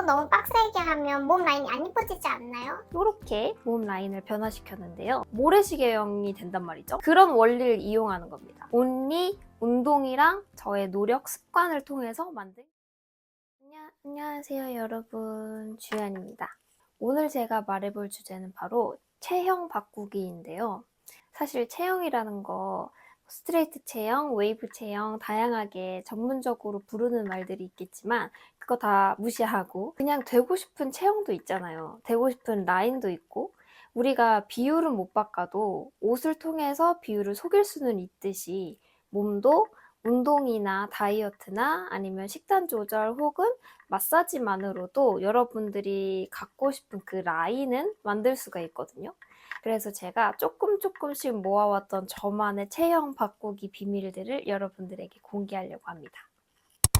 거 너무 빡세게 하면 몸 라인이 안 이뻐지지 않나요? 이렇게 몸 라인을 변화시켰는데요. 모래시계형이 된단 말이죠. 그런 원리를 이용하는 겁니다. 온리 운동이랑 저의 노력, 습관을 통해서 만든 안녕하세요 여러분, 주연입니다. 오늘 제가 말해볼 주제는 바로 체형 바꾸기인데요. 사실 체형이라는 거 스트레이트 체형, 웨이브 체형 다양하게 전문적으로 부르는 말들이 있겠지만 그거 다 무시하고 그냥 되고 싶은 체형도 있잖아요. 되고 싶은 라인도 있고 우리가 비율은 못 바꿔도 옷을 통해서 비율을 속일 수는 있듯이 몸도 운동이나 다이어트나 아니면 식단 조절 혹은 마사지만으로도 여러분들이 갖고 싶은 그 라인은 만들 수가 있거든요. 그래서 제가 조금씩 모아왔던 저만의 체형 바꾸기 비밀들을 여러분들에게 공개하려고 합니다.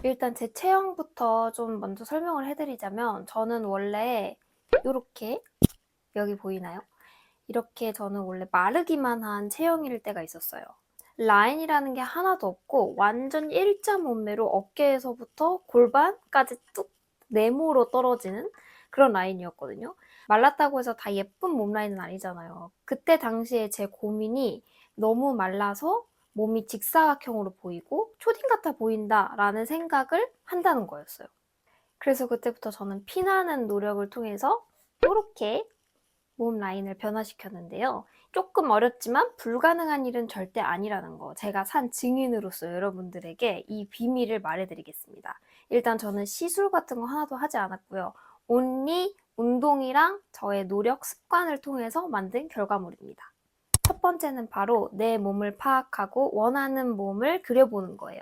일단 제 체형부터 좀 먼저 설명을 해드리자면 저는 원래 이렇게 여기 보이나요? 이렇게 저는 원래 마르기만 한 체형일 때가 있었어요. 라인이라는 게 하나도 없고 완전 일자 몸매로 어깨에서부터 골반까지 뚝 네모로 떨어지는 그런 라인이었거든요. 말랐다고 해서 다 예쁜 몸 라인은 아니잖아요. 그때 당시에 제 고민이 너무 말라서 몸이 직사각형으로 보이고 초딩 같아 보인다라는 생각을 한다는 거였어요. 그래서 그때부터 저는 피나는 노력을 통해서 이렇게 몸 라인을 변화시켰는데요. 조금 어렵지만 불가능한 일은 절대 아니라는 거 제가 산 증인으로서 여러분들에게 이 비밀을 말해드리겠습니다. 일단 저는 시술 같은 거 하나도 하지 않았고요. 온리 운동이랑 저의 노력, 습관을 통해서 만든 결과물입니다. 첫 번째는 바로 내 몸을 파악하고 원하는 몸을 그려보는 거예요.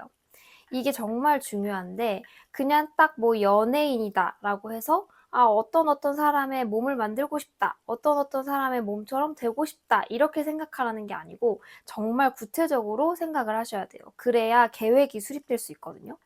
이게 정말 중요한데 그냥 딱 뭐 연예인이다 라고 해서 어떤 사람의 몸을 만들고 싶다, 어떤 사람의 몸처럼 되고 싶다 이렇게 생각하라는 게 아니고 정말 구체적으로 생각을 하셔야 돼요. 그래야 계획이 수립될 수 있거든요.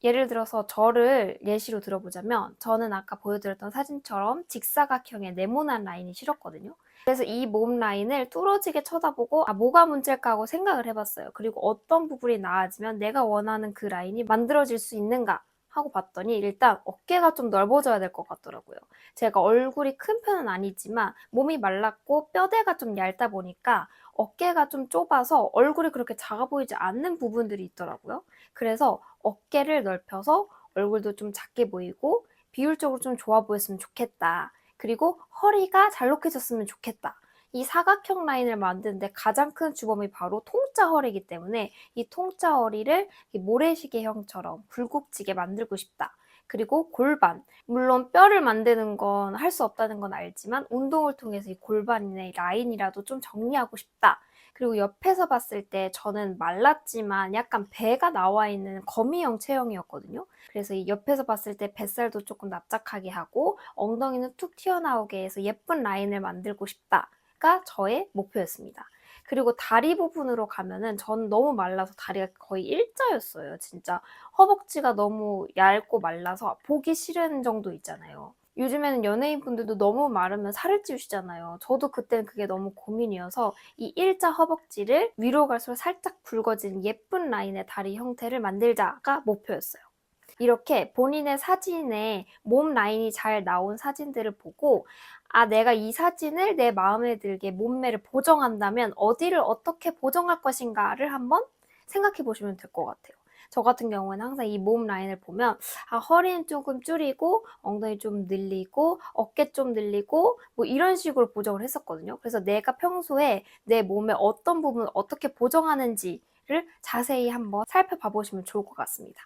예를 들어서 저를 예시로 들어보자면 저는 아까 보여드렸던 사진처럼 직사각형의 네모난 라인이 싫었거든요. 그래서 이 몸 라인을 뚫어지게 쳐다보고 뭐가 문제일까 하고 생각을 해봤어요. 그리고 어떤 부분이 나아지면 내가 원하는 그 라인이 만들어질 수 있는가 하고 봤더니 일단 어깨가 좀 넓어져야 될 것 같더라고요. 제가 얼굴이 큰 편은 아니지만 몸이 말랐고 뼈대가 좀 얇다 보니까 어깨가 좀 좁아서 얼굴이 그렇게 작아 보이지 않는 부분들이 있더라고요. 그래서 어깨를 넓혀서 얼굴도 좀 작게 보이고 비율적으로 좀 좋아 보였으면 좋겠다. 그리고 허리가 잘록해졌으면 좋겠다. 이 사각형 라인을 만드는데 가장 큰 주범이 바로 통짜 허리이기 때문에 이 통짜 허리를 모래시계형처럼 굴곡지게 만들고 싶다. 그리고 골반. 물론 뼈를 만드는 건 할 수 없다는 건 알지만 운동을 통해서 이 골반의 라인이라도 좀 정리하고 싶다. 그리고 옆에서 봤을 때 저는 말랐지만 약간 배가 나와 있는 거미형 체형이었거든요. 그래서 이 옆에서 봤을 때 뱃살도 조금 납작하게 하고 엉덩이는 툭 튀어나오게 해서 예쁜 라인을 만들고 싶다가 저의 목표였습니다. 그리고 다리 부분으로 가면은 전 너무 말라서 다리가 거의 일자였어요. 진짜 허벅지가 너무 얇고 말라서 보기 싫은 정도 있잖아요. 요즘에는 연예인분들도 너무 마르면 살을 찌우시잖아요. 저도 그때는 그게 너무 고민이어서 이 일자 허벅지를 위로 갈수록 살짝 굵어진 예쁜 라인의 다리 형태를 만들자가 목표였어요. 이렇게 본인의 사진에 몸 라인이 잘 나온 사진들을 보고 내가 이 사진을 내 마음에 들게 몸매를 보정한다면 어디를 어떻게 보정할 것인가를 한번 생각해 보시면 될 것 같아요. 저 같은 경우는 항상 이 몸 라인을 보면 허리는 조금 줄이고 엉덩이 좀 늘리고 어깨 좀 늘리고 뭐 이런 식으로 보정을 했었거든요. 그래서 내가 평소에 내 몸의 어떤 부분을 어떻게 보정하는지를 자세히 한번 살펴봐 보시면 좋을 것 같습니다.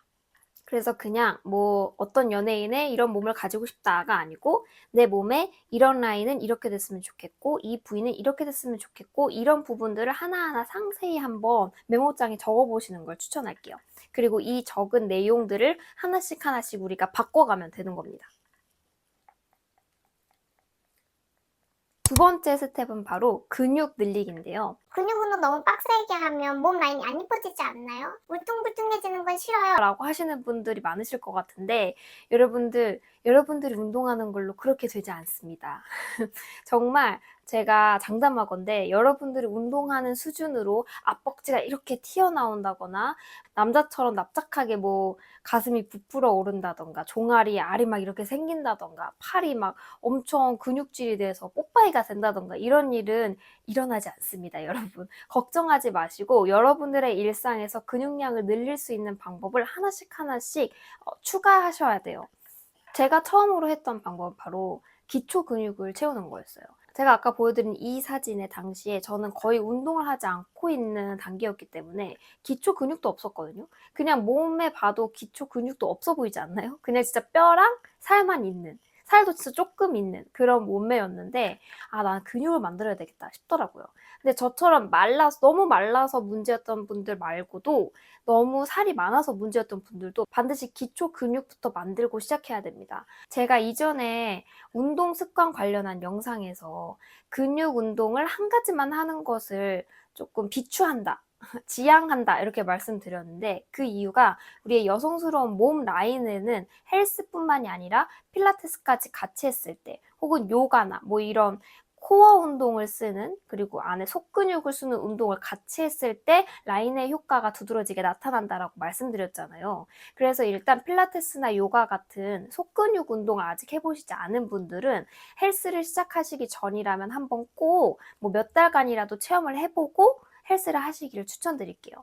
그래서 그냥 뭐 어떤 연예인의 이런 몸을 가지고 싶다가 아니고 내 몸에 이런 라인은 이렇게 됐으면 좋겠고 이 부위는 이렇게 됐으면 좋겠고 이런 부분들을 하나하나 상세히 한번 메모장에 적어보시는 걸 추천할게요. 그리고 이 적은 내용들을 하나씩 우리가 바꿔가면 되는 겁니다. 두 번째 스텝은 바로 근육 늘리기인데요. 근육 운동 너무 빡세게 하면 몸 라인이 안 이뻐지지 않나요? 울퉁불퉁해지는 건 싫어요. 라고 하시는 분들이 많으실 것 같은데 여러분들이 운동하는 걸로 그렇게 되지 않습니다. 정말 제가 장담하건대 여러분들이 운동하는 수준으로 앞벅지가 이렇게 튀어나온다거나 남자처럼 납작하게 뭐 가슴이 부풀어 오른다던가 종아리 알이 막 이렇게 생긴다던가 팔이 막 엄청 근육질이 돼서 뽀빠이가 된다던가 이런 일은 일어나지 않습니다, 여러분. 걱정하지 마시고 여러분들의 일상에서 근육량을 늘릴 수 있는 방법을 하나씩 추가하셔야 돼요. 제가 처음으로 했던 방법은 바로 기초 근육을 채우는 거였어요. 제가 아까 보여드린 이 사진의 당시에 저는 거의 운동을 하지 않고 있는 단계였기 때문에 기초 근육도 없었거든요. 그냥 몸에 봐도 기초 근육도 없어 보이지 않나요? 그냥 진짜 뼈랑 살만 있는, 살도 진짜 조금 있는 그런 몸매였는데 난 근육을 만들어야 되겠다 싶더라고요. 근데 저처럼 너무 말라서 문제였던 분들 말고도 너무 살이 많아서 문제였던 분들도 반드시 기초 근육부터 만들고 시작해야 됩니다. 제가 이전에 운동 습관 관련한 영상에서 근육 운동을 한 가지만 하는 것을 조금 비추한다, 지양한다 이렇게 말씀드렸는데 그 이유가 우리의 여성스러운 몸 라인에는 헬스뿐만이 아니라 필라테스까지 같이 했을 때 혹은 요가나 뭐 이런 코어 운동을 쓰는 그리고 안에 속근육을 쓰는 운동을 같이 했을 때 라인의 효과가 두드러지게 나타난다라고 말씀드렸잖아요. 그래서 일단 필라테스나 요가 같은 속근육 운동을 아직 해보시지 않은 분들은 헬스를 시작하시기 전이라면 한번 꼭 뭐 몇 달간이라도 체험을 해보고 헬스를 하시기를 추천드릴게요.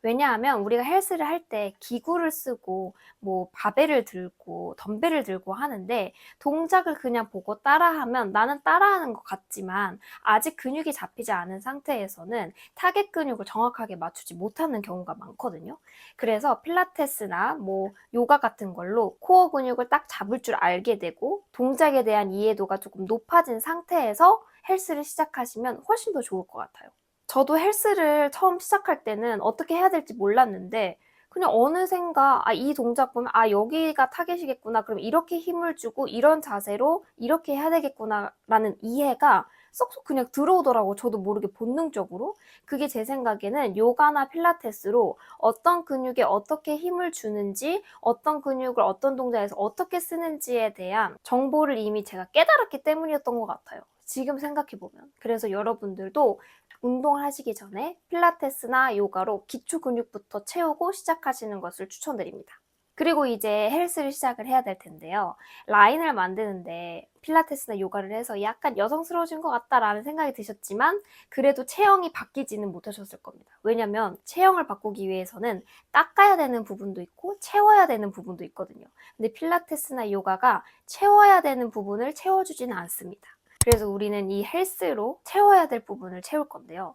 왜냐하면 우리가 헬스를 할 때 기구를 쓰고 뭐 바벨을 들고 덤벨을 들고 하는데 동작을 그냥 보고 따라하면 나는 따라하는 것 같지만 아직 근육이 잡히지 않은 상태에서는 타겟 근육을 정확하게 맞추지 못하는 경우가 많거든요. 그래서 필라테스나 뭐 요가 같은 걸로 코어 근육을 딱 잡을 줄 알게 되고 동작에 대한 이해도가 조금 높아진 상태에서 헬스를 시작하시면 훨씬 더 좋을 것 같아요. 저도 헬스를 처음 시작할 때는 어떻게 해야 될지 몰랐는데 그냥 어느샌가 이 동작 보면 여기가 타겟이겠구나. 그럼 이렇게 힘을 주고 이런 자세로 이렇게 해야 되겠구나라는 이해가 쏙쏙 그냥 들어오더라고요. 저도 모르게 본능적으로. 그게 제 생각에는 요가나 필라테스로 어떤 근육에 어떻게 힘을 주는지 어떤 근육을 어떤 동작에서 어떻게 쓰는지에 대한 정보를 이미 제가 깨달았기 때문이었던 것 같아요. 지금 생각해보면. 그래서 여러분들도 운동을 하시기 전에 필라테스나 요가로 기초 근육부터 채우고 시작하시는 것을 추천드립니다. 그리고 이제 헬스를 시작을 해야 될 텐데요. 라인을 만드는데 필라테스나 요가를 해서 약간 여성스러워진 것 같다라는 생각이 드셨지만 그래도 체형이 바뀌지는 못하셨을 겁니다. 왜냐면 체형을 바꾸기 위해서는 닦아야 되는 부분도 있고 채워야 되는 부분도 있거든요. 근데 필라테스나 요가가 채워야 되는 부분을 채워주지는 않습니다. 그래서 우리는 이 헬스로 채워야 될 부분을 채울 건데요.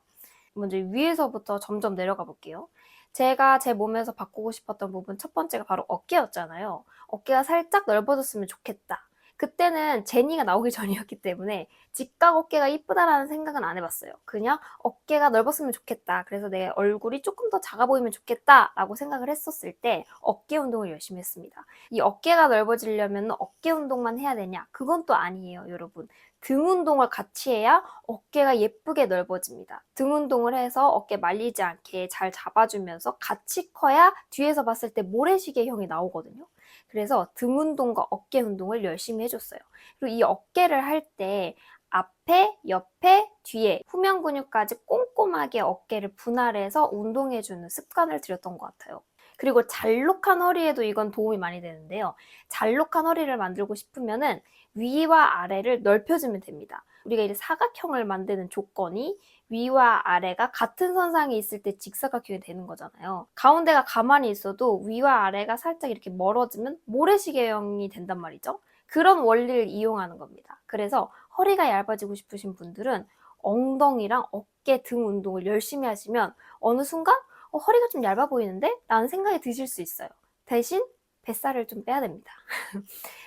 먼저 위에서부터 점점 내려가 볼게요. 제가 제 몸에서 바꾸고 싶었던 부분 첫 번째가 바로 어깨였잖아요. 어깨가 살짝 넓어졌으면 좋겠다. 그때는 제니가 나오기 전이었기 때문에 직각 어깨가 이쁘다라는 생각은 안 해봤어요. 그냥 어깨가 넓었으면 좋겠다. 그래서 내 얼굴이 조금 더 작아 보이면 좋겠다라고 생각을 했었을 때 어깨 운동을 열심히 했습니다. 이 어깨가 넓어지려면 어깨 운동만 해야 되냐? 그건 또 아니에요, 여러분. 등 운동을 같이 해야 어깨가 예쁘게 넓어집니다. 등 운동을 해서 어깨 말리지 않게 잘 잡아주면서 같이 커야 뒤에서 봤을 때 모래시계형이 나오거든요. 그래서 등 운동과 어깨 운동을 열심히 해줬어요. 그리고 이 어깨를 할 때 앞에, 옆에, 뒤에 후면 근육까지 꼼꼼하게 어깨를 분할해서 운동해주는 습관을 들였던 것 같아요. 그리고 잘록한 허리에도 이건 도움이 많이 되는데요. 잘록한 허리를 만들고 싶으면은 위와 아래를 넓혀주면 됩니다. 우리가 이제 사각형을 만드는 조건이 위와 아래가 같은 선상에 있을 때 직사각형이 되는 거잖아요. 가운데가 가만히 있어도 위와 아래가 살짝 이렇게 멀어지면 모래시계형이 된단 말이죠. 그런 원리를 이용하는 겁니다. 그래서 허리가 얇아지고 싶으신 분들은 엉덩이랑 어깨 등 운동을 열심히 하시면 어느 순간 허리가 좀 얇아 보이는데? 라는 생각이 드실 수 있어요. 대신 뱃살을 좀 빼야 됩니다.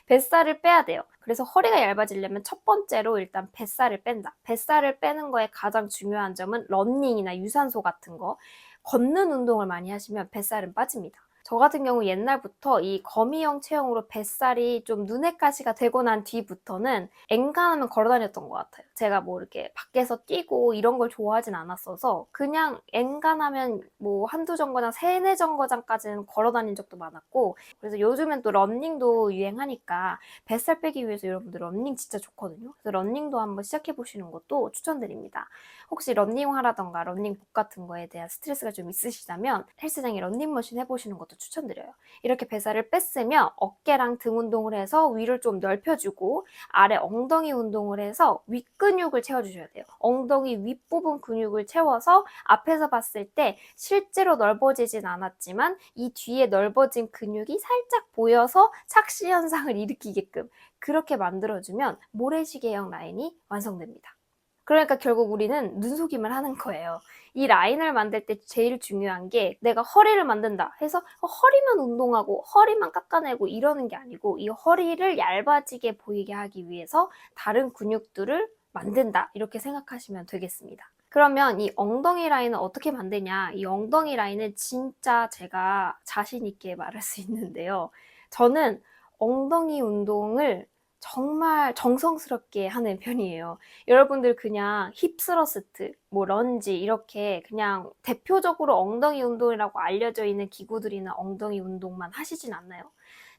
뱃살을 빼야 돼요. 그래서 허리가 얇아지려면 첫 번째로 일단 뱃살을 뺀다. 뱃살을 빼는 거에 가장 중요한 점은 러닝이나 유산소 같은 거, 걷는 운동을 많이 하시면 뱃살은 빠집니다. 저 같은 경우 옛날부터 이 거미형 체형으로 뱃살이 좀 눈엣 가시가 되고 난 뒤부터는 엔간하면 걸어 다녔던 것 같아요. 제가 뭐 이렇게 밖에서 뛰고 이런 걸 좋아하진 않았어서 그냥 엔간하면 뭐 한두 정거장, 세네 정거장까지는 걸어 다닌 적도 많았고, 그래서 요즘엔 또 러닝도 유행하니까 뱃살 빼기 위해서 여러분들 러닝 진짜 좋거든요. 그래서 러닝도 한번 시작해 보시는 것도 추천드립니다. 혹시 러닝화라던가 러닝복 같은 거에 대한 스트레스가 좀 있으시다면 헬스장에 러닝머신 해보시는 것도 추천드려요. 이렇게 뱃살을 뺐으면 어깨랑 등 운동을 해서 위를 좀 넓혀주고 아래 엉덩이 운동을 해서 윗근육을 채워주셔야 돼요. 엉덩이 윗부분 근육을 채워서 앞에서 봤을 때 실제로 넓어지진 않았지만 이 뒤에 넓어진 근육이 살짝 보여서 착시 현상을 일으키게끔 그렇게 만들어주면 모래시계형 라인이 완성됩니다. 그러니까 결국 우리는 눈속임을 하는 거예요. 이 라인을 만들 때 제일 중요한 게 내가 허리를 만든다 해서 허리만 운동하고 허리만 깎아내고 이러는 게 아니고 이 허리를 얇아지게 보이게 하기 위해서 다른 근육들을 만든다, 이렇게 생각하시면 되겠습니다. 그러면 이 엉덩이 라인은 어떻게 만드냐? 이 엉덩이 라인은 진짜 제가 자신 있게 말할 수 있는데요. 저는 엉덩이 운동을 정말 정성스럽게 하는 편이에요. 여러분들 그냥 힙스러스트, 뭐 런지 이렇게 그냥 대표적으로 엉덩이 운동이라고 알려져 있는 기구들이나 엉덩이 운동만 하시진 않나요?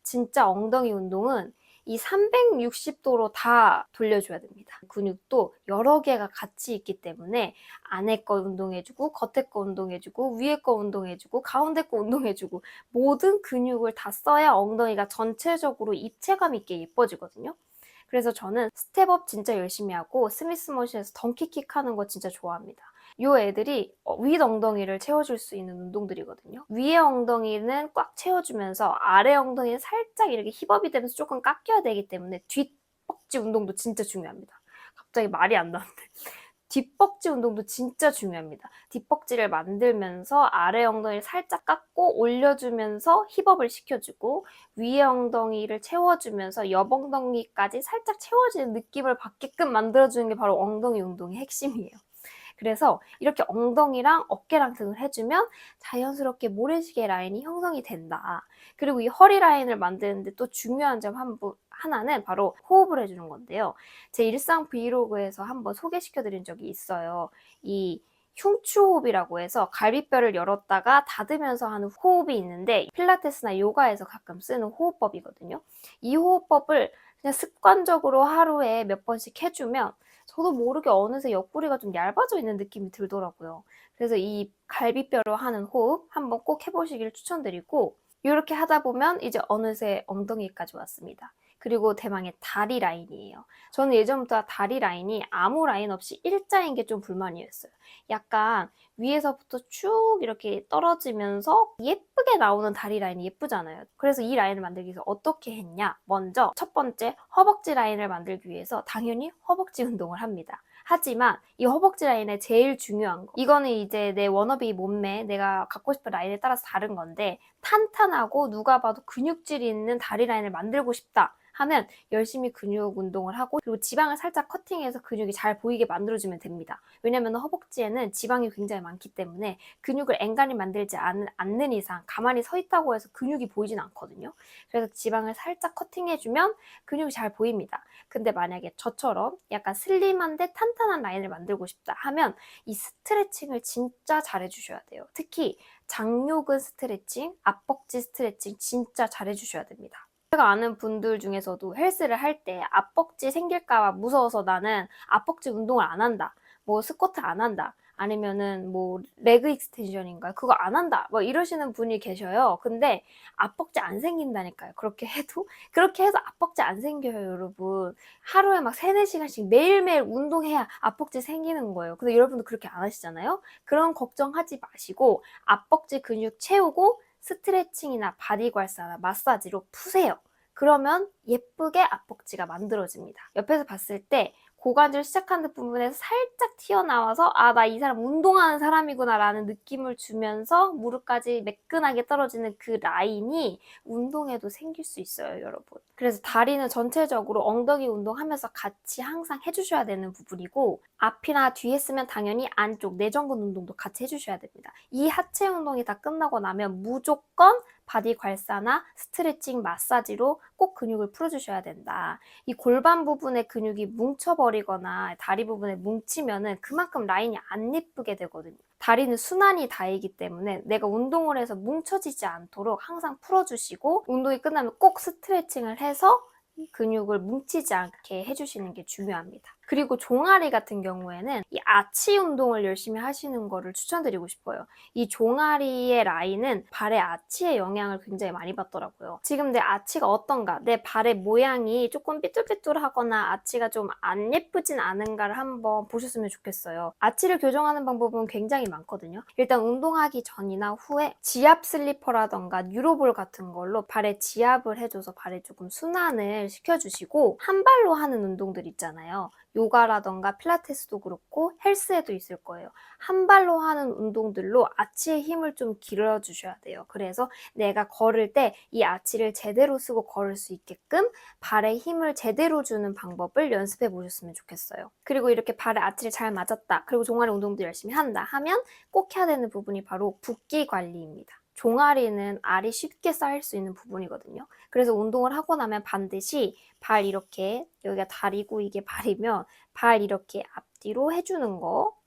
진짜 엉덩이 운동은 이 360도로 다 돌려줘야 됩니다. 근육도 여러 개가 같이 있기 때문에 안에 거 운동해주고 겉에 거 운동해주고 위에 거 운동해주고 가운데 거 운동해주고 모든 근육을 다 써야 엉덩이가 전체적으로 입체감 있게 예뻐지거든요. 그래서 저는 스텝업 진짜 열심히 하고 스미스 머신에서 덩키킥 하는 거 진짜 좋아합니다. 요 애들이 윗 엉덩이를 채워줄 수 있는 운동들이거든요. 위에 엉덩이는 꽉 채워주면서 아래 엉덩이는 살짝 이렇게 힙업이 되면서 조금 깎여야 되기 때문에 뒷벅지 운동도 진짜 중요합니다. 갑자기 말이 안 나는데. 뒷벅지 운동도 진짜 중요합니다. 뒷벅지를 만들면서 아래 엉덩이를 살짝 깎고 올려주면서 힙업을 시켜주고 위에 엉덩이를 채워주면서 옆 엉덩이까지 살짝 채워지는 느낌을 받게끔 만들어주는 게 바로 엉덩이 운동의 핵심이에요. 그래서 이렇게 엉덩이랑 어깨랑 등을 해주면 자연스럽게 모래시계 라인이 형성이 된다. 그리고 이 허리 라인을 만드는데 또 중요한 점 하나는 바로 호흡을 해주는 건데요. 제 일상 브이로그에서 한번 소개시켜드린 적이 있어요. 이 흉추호흡이라고 해서 갈비뼈를 열었다가 닫으면서 하는 호흡이 있는데 필라테스나 요가에서 가끔 쓰는 호흡법이거든요. 이 호흡법을 그냥 습관적으로 하루에 몇 번씩 해주면 저도 모르게 어느새 옆구리가 좀 얇아져 있는 느낌이 들더라고요. 그래서 이 갈비뼈로 하는 호흡 한번 꼭 해보시길 추천드리고, 이렇게 하다 보면 이제 어느새 엉덩이까지 왔습니다. 그리고 대망의 다리 라인이에요. 저는 예전부터 다리 라인이 아무 라인 없이 일자인 게 좀 불만이었어요. 약간 위에서부터 쭉 이렇게 떨어지면서 예쁘게 나오는 다리 라인이 예쁘잖아요. 그래서 이 라인을 만들기 위해서 어떻게 했냐? 먼저 첫 번째 허벅지 라인을 만들기 위해서 당연히 허벅지 운동을 합니다. 하지만 이 허벅지 라인의 제일 중요한 거, 이거는 이제 내 워너비 몸매, 내가 갖고 싶은 라인에 따라서 다른 건데, 탄탄하고 누가 봐도 근육질 있는 다리 라인을 만들고 싶다 하면 열심히 근육 운동을 하고, 그리고 지방을 살짝 커팅해서 근육이 잘 보이게 만들어주면 됩니다. 왜냐면 허벅지에는 지방이 굉장히 많기 때문에 근육을 엔간히 만들지 않는 이상 가만히 서 있다고 해서 근육이 보이진 않거든요. 그래서 지방을 살짝 커팅해주면 근육이 잘 보입니다. 근데 만약에 저처럼 약간 슬림한데 탄탄한 라인을 만들고 싶다 하면 이 스트레칭을 진짜 잘 해주셔야 돼요. 특히 장요근 스트레칭, 앞벅지 스트레칭 진짜 잘 해주셔야 됩니다. 제가 아는 분들 중에서도 헬스를 할 때 앞벅지 생길까 봐 무서워서 나는 앞벅지 운동을 안 한다, 뭐 스쿼트 안 한다, 아니면은 뭐 레그 익스텐션인가 그거 안 한다, 뭐 이러시는 분이 계셔요. 근데 앞벅지 안 생긴다니까요. 그렇게 해서 앞벅지 안 생겨요, 여러분. 하루에 막 3-4시간씩 매일매일 운동해야 앞벅지 생기는 거예요. 근데 여러분도 그렇게 안 하시잖아요. 그런 걱정하지 마시고 앞벅지 근육 채우고 스트레칭이나 바디 괄사나 마사지로 푸세요. 그러면 예쁘게 앞벅지가 만들어집니다. 옆에서 봤을 때 고관절 시작하는 부분에서 살짝 튀어나와서 아, 나 이 사람 운동하는 사람이구나 라는 느낌을 주면서 무릎까지 매끈하게 떨어지는 그 라인이 운동에도 생길 수 있어요, 여러분. 그래서 다리는 전체적으로 엉덩이 운동하면서 같이 항상 해주셔야 되는 부분이고, 앞이나 뒤에 쓰면 당연히 안쪽 내전근 운동도 같이 해주셔야 됩니다. 이 하체 운동이 다 끝나고 나면 무조건 바디 괄사나 스트레칭, 마사지로 꼭 근육을 풀어주셔야 된다. 이 골반 부분에 근육이 뭉쳐버리거나 다리 부분에 뭉치면은 그만큼 라인이 안 예쁘게 되거든요. 다리는 순환이 다이기 때문에 내가 운동을 해서 뭉쳐지지 않도록 항상 풀어주시고, 운동이 끝나면 꼭 스트레칭을 해서 근육을 뭉치지 않게 해주시는 게 중요합니다. 그리고 종아리 같은 경우에는 이 아치 운동을 열심히 하시는 거를 추천드리고 싶어요. 이 종아리의 라인은 발의 아치의 영향을 굉장히 많이 받더라고요. 지금 내 아치가 어떤가, 내 발의 모양이 조금 삐뚤삐뚤하거나 아치가 좀 안 예쁘진 않은가를 한번 보셨으면 좋겠어요. 아치를 교정하는 방법은 굉장히 많거든요. 일단 운동하기 전이나 후에 지압 슬리퍼라던가 뉴로볼 같은 걸로 발에 지압을 해줘서 발에 조금 순환을 시켜주시고, 한 발로 하는 운동들 있잖아요. 요가라던가 필라테스도 그렇고 헬스에도 있을 거예요. 한 발로 하는 운동들로 아치의 힘을 좀 길러주셔야 돼요. 그래서 내가 걸을 때 이 아치를 제대로 쓰고 걸을 수 있게끔 발에 힘을 제대로 주는 방법을 연습해 보셨으면 좋겠어요. 그리고 이렇게 발에 아치를 잘 맞았다, 그리고 종아리 운동도 열심히 한다 하면 꼭 해야 되는 부분이 바로 붓기 관리입니다. 종아리는 알이 쉽게 쌓일 수 있는 부분이거든요. 그래서 운동을 하고 나면 반드시 발 이렇게, 여기가 다리고 이게 발이면 발 이렇게 앞뒤로 해주는 거,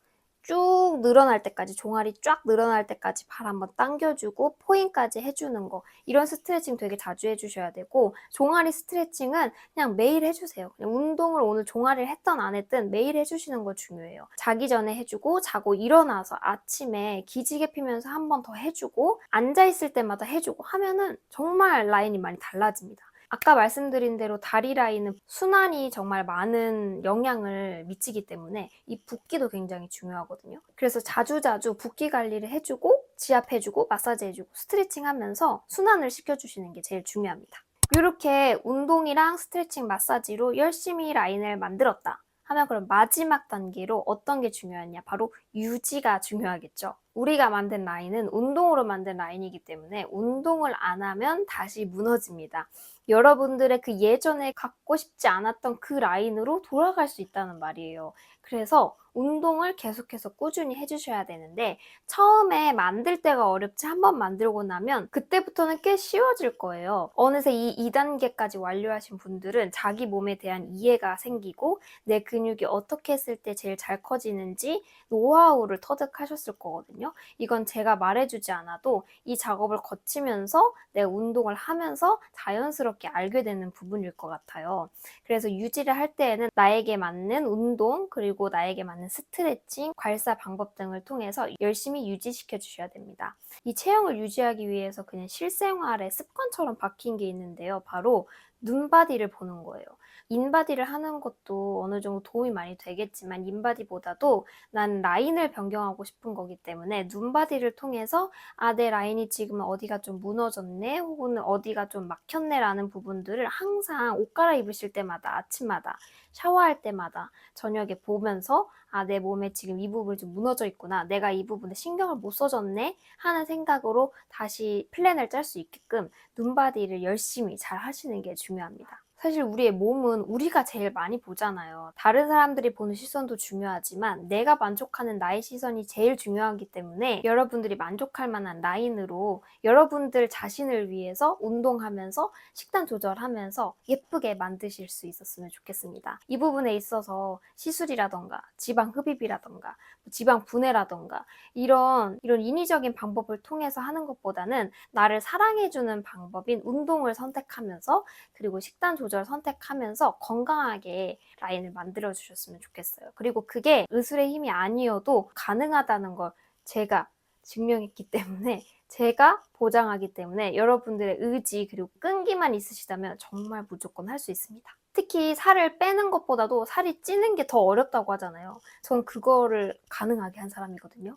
쭉 늘어날 때까지, 종아리 쫙 늘어날 때까지 발 한번 당겨주고 포인까지 해주는 거, 이런 스트레칭 되게 자주 해주셔야 되고, 종아리 스트레칭은 그냥 매일 해주세요. 그냥 운동을 오늘 종아리를 했든 안 했든 매일 해주시는 거 중요해요. 자기 전에 해주고 자고 일어나서 아침에 기지개 피면서 한 번 더 해주고 앉아있을 때마다 해주고 하면은 정말 라인이 많이 달라집니다. 아까 말씀드린 대로 다리 라인은 순환이 정말 많은 영향을 미치기 때문에 이 붓기도 굉장히 중요하거든요. 그래서 자주자주 붓기 관리를 해주고 지압해주고 마사지해주고 스트레칭하면서 순환을 시켜주시는 게 제일 중요합니다. 이렇게 운동이랑 스트레칭, 마사지로 열심히 라인을 만들었다 하면, 그럼 마지막 단계로 어떤 게 중요하냐? 바로 유지가 중요하겠죠. 우리가 만든 라인은 운동으로 만든 라인이기 때문에 운동을 안 하면 다시 무너집니다. 여러분들의 그 예전에 갖고 싶지 않았던 그 라인으로 돌아갈 수 있다는 말이에요. 그래서 운동을 계속해서 꾸준히 해주셔야 되는데, 처음에 만들 때가 어렵지 한번 만들고 나면 그때부터는 꽤 쉬워질 거예요. 어느새 이 2단계까지 완료하신 분들은 자기 몸에 대한 이해가 생기고 내 근육이 어떻게 했을 때 제일 잘 커지는지 노하우를 터득하셨을 거거든요. 이건 제가 말해주지 않아도 이 작업을 거치면서 내가 운동을 하면서 자연스럽게 알게 되는 부분일 것 같아요. 그래서 유지를 할 때에는 나에게 맞는 운동, 그리고 나에게 맞는 스트레칭, 괄사 방법 등을 통해서 열심히 유지시켜 주셔야 됩니다. 이 체형을 유지하기 위해서 그냥 실생활의 습관처럼 박힌 게 있는데요. 바로 눈바디를 보는 거예요. 인바디를 하는 것도 어느 정도 도움이 많이 되겠지만, 인바디보다도 난 라인을 변경하고 싶은 거기 때문에 눈바디를 통해서 내 라인이 지금 어디가 좀 무너졌네, 혹은 어디가 좀 막혔네 라는 부분들을 항상 옷 갈아입으실 때마다, 아침마다, 샤워할 때마다, 저녁에 보면서 내 몸에 지금 이 부분이 좀 무너져 있구나, 내가 이 부분에 신경을 못 써줬네 하는 생각으로 다시 플랜을 짤 수 있게끔 눈바디를 열심히 잘 하시는 게 중요합니다. 사실 우리의 몸은 우리가 제일 많이 보잖아요. 다른 사람들이 보는 시선도 중요하지만 내가 만족하는 나의 시선이 제일 중요하기 때문에, 여러분들이 만족할 만한 라인으로 여러분들 자신을 위해서 운동하면서 식단 조절하면서 예쁘게 만드실 수 있었으면 좋겠습니다. 이 부분에 있어서 시술이라던가 지방 흡입이라던가 지방 분해라던가 이런 인위적인 방법을 통해서 하는 것보다는 나를 사랑해주는 방법인 운동을 선택하면서, 그리고 식단 조절 선택하면서 건강하게 라인을 만들어 주셨으면 좋겠어요. 그리고 그게 의술의 힘이 아니어도 가능하다는 걸 제가 증명했기 때문에, 제가 보장하기 때문에, 여러분들의 의지 그리고 끈기만 있으시다면 정말 무조건 할 수 있습니다. 특히 살을 빼는 것보다도 살이 찌는 게 더 어렵다고 하잖아요. 전 그거를 가능하게 한 사람이거든요.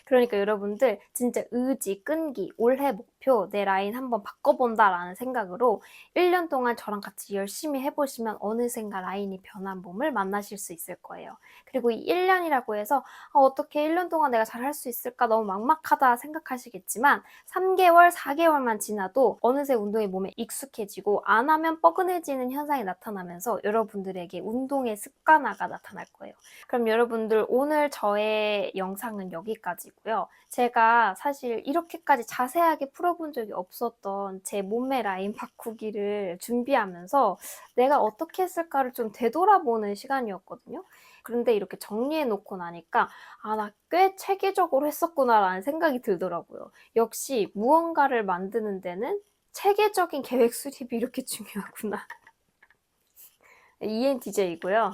그러니까 여러분들 진짜 의지, 끈기, 올해 목표, 내 라인 한번 바꿔본다라는 생각으로 1년 동안 저랑 같이 열심히 해보시면 어느샌가 라인이 변한 몸을 만나실 수 있을 거예요. 그리고 이 1년이라고 해서 어떻게 1년 동안 내가 잘 할 수 있을까, 너무 막막하다 생각하시겠지만 3개월, 4개월만 지나도 어느새 운동이 몸에 익숙해지고 안 하면 뻐근해지는 현상이 나타나면서 여러분들에게 운동의 습관화가 나타날 거예요. 그럼 여러분들, 오늘 저의 영상은 여기까지 여기까지고요. 제가 사실 이렇게까지 자세하게 풀어본 적이 없었던 제 몸매 라인 바꾸기를 준비하면서 내가 어떻게 했을까를 좀 되돌아보는 시간이었거든요. 그런데 이렇게 정리해 놓고 나니까 나 꽤 체계적으로 했었구나라는 생각이 들더라고요. 역시 무언가를 만드는 데는 체계적인 계획 수립이 이렇게 중요하구나. ENTJ이고요.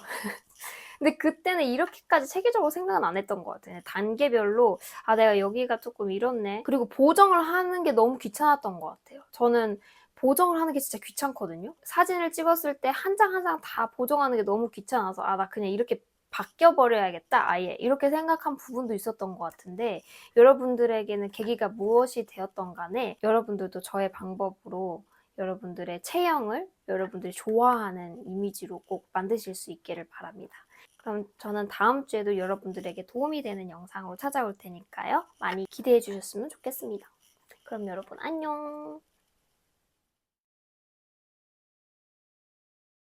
근데 그때는 이렇게까지 체계적으로 생각은 안 했던 것 같아요. 단계별로 내가 여기가 조금 이렇네. 그리고 보정을 하는 게 너무 귀찮았던 것 같아요. 저는 보정을 하는 게 진짜 귀찮거든요. 사진을 찍었을 때 한 장 한 장 다 보정하는 게 너무 귀찮아서 나 그냥 이렇게 바뀌어버려야겠다 아예 이렇게 생각한 부분도 있었던 것 같은데 여러분들에게는 계기가 무엇이 되었던 간에 여러분들도 저의 방법으로 여러분들의 체형을 여러분들이 좋아하는 이미지로 꼭 만드실 수 있기를 바랍니다. 그럼 저는 다음 주에도 여러분들에게 도움이 되는 영상으로 찾아올 테니까요. 많이 기대해 주셨으면 좋겠습니다. 그럼 여러분 안녕!